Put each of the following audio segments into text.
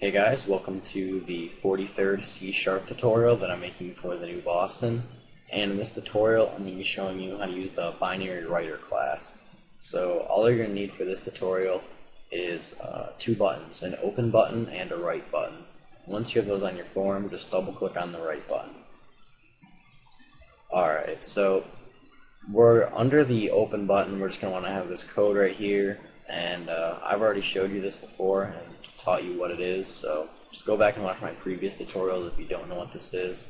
Hey guys, welcome to the 43rd C# tutorial that I'm making for the new Boston. And in this tutorial, I'm going to be showing you how to use the BinaryWriter class. So all you're going to need for this tutorial is two buttons, an open button and a write button. Once you have those on your form, just double click on the write button. Alright, so we're under the open button. We're just going to want to have this code right here, and I've already showed you this before and taught you what it is, so just go back and watch my previous tutorials if you don't know what this is.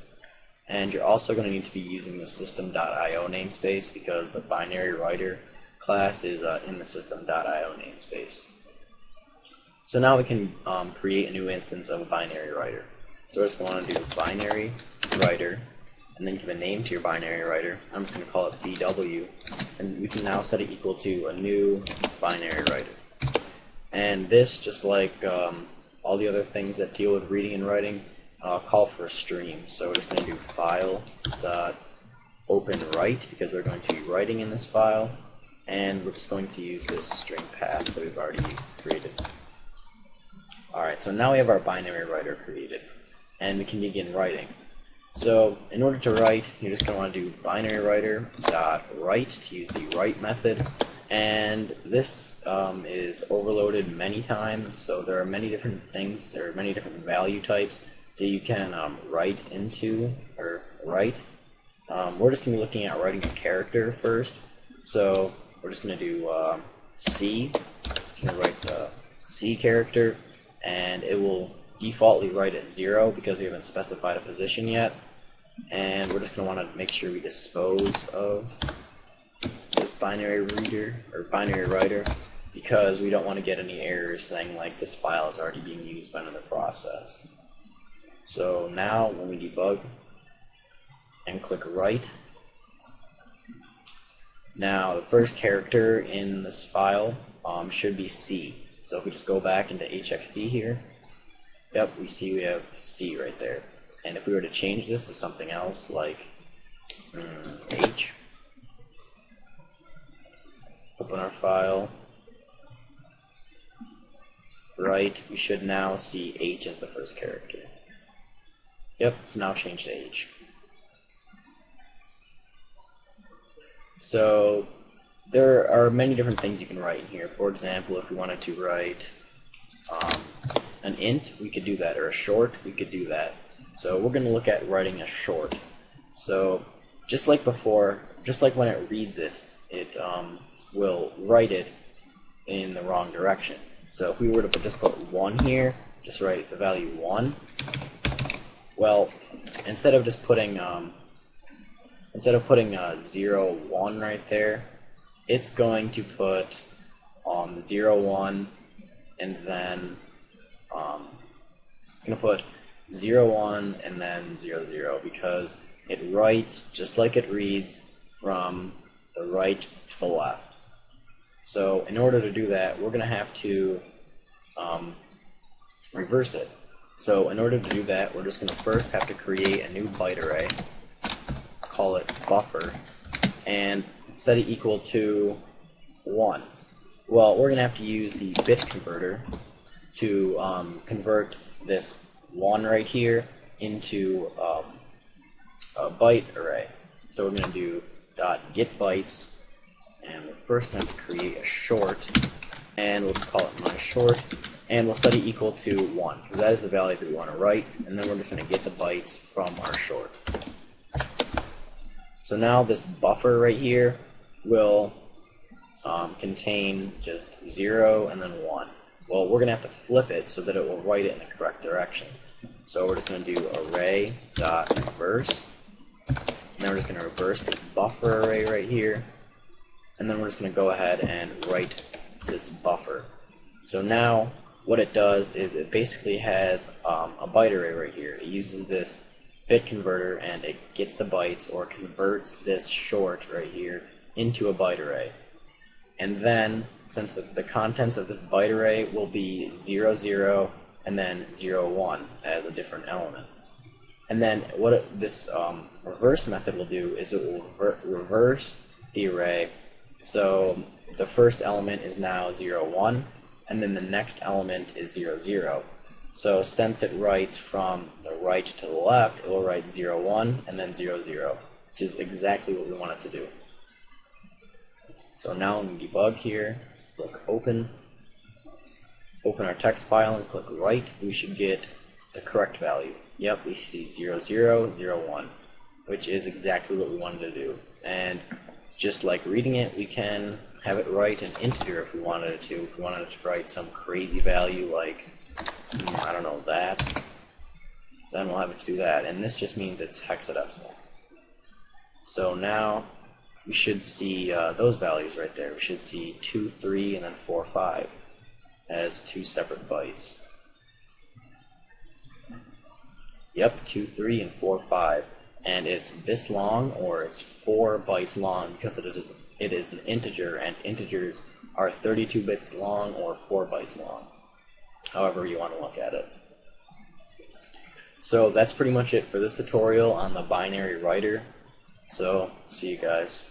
And you're also going to need to be using the system.io namespace because the BinaryWriter class is in the system.io namespace. So now we can create a new instance of a BinaryWriter. So we're just going to do BinaryWriter and then give a name to your BinaryWriter. I'm just going to call it BW, and we can now set it equal to a new BinaryWriter. And this, just like all the other things that deal with reading and writing, call for a stream. So we're just going to do file.openWrite because we're going to be writing in this file, and we're just going to use this string path that we've already created. Alright, so now we have our BinaryWriter created, and we can begin writing. So in order to write, you're just going to want to do BinaryWriter.write to use the write method. And this is overloaded many times, so there are many different things, there are many different value types that you can write into, or write. We're just going to be looking at writing a character first, so we're just going to do C. Just going to write the C character, and it will defaultly write at 0 because we haven't specified a position yet. And we're just going to want to make sure we dispose of this binary reader or BinaryWriter because we don't want to get any errors saying like this file is already being used by another process. So now when we debug and click write, now the first character in this file should be C. So if we just go back into HXD here, yep, we see we have C right there. And if we were to change this to something else like H, open our file, write, we should now see H as the first character. Yep, it's now changed to H. So there are many different things you can write in here. For example, if we wanted to write an int, we could do that, or a short, we could do that. So we're going to look at writing a short. So just like before, just like when it reads it, it will write it in the wrong direction. So if we were to just put 1 here, just write the value 1. Well, instead of putting 0, 1 right there, it's going to put 0, 1, and then it's going to put 0, 1, and then 0, 0 because it writes just like it reads from the right to the left. So in order to do that, we're going to have to reverse it. So in order to do that, we're just going to first have to create a new byte array, call it buffer, and set it equal to 1. Well, we're going to have to use the bit converter to convert this 1 right here into a byte array. So we're going to do .getBytes, and we're first going to create a short, and let's call it myShort, and we'll set it equal to 1 because that is the value that we want to write, and then we're just going to get the bytes from our short. So now this buffer right here will contain just 0 and then 1. Well, we're going to have to flip it so that it will write it in the correct direction. So we're just going to do array.reverse, and then we're just going to reverse this buffer array right here, and then we're just going to go ahead and write this buffer. So now what it does is it basically has a byte array right here. It uses this bit converter and it gets the bytes or converts this short right here into a byte array. And then since the contents of this byte array will be 0, 0, and then 0, 1 as a different element. And then what this reverse method will do is it will reverse the array. So the first element is now 0, 1, and then the next element is 0, 0. So since it writes from the right to the left, it will write 0, 1 and then 0, 0, which is exactly what we want it to do. So now in debug here, click open our text file and click write. We should get the correct value. Yep, we see 0, 0, 0, 1, which is exactly what we wanted to do. And just like reading it, we can have it write an integer if we wanted it to. If we wanted it to write some crazy value like, I don't know, that, then we'll have it to do that. And this just means it's hexadecimal. So now we should see those values right there. We should see 2, 3, and then 4, 5 as 2 separate bytes. Yep, 2, 3, and 4, 5. And it's this long, or it's 4 bytes long, because it is an integer, and integers are 32 bits long or 4 bytes long, however you want to look at it. So that's pretty much it for this tutorial on the binary writer. So see you guys.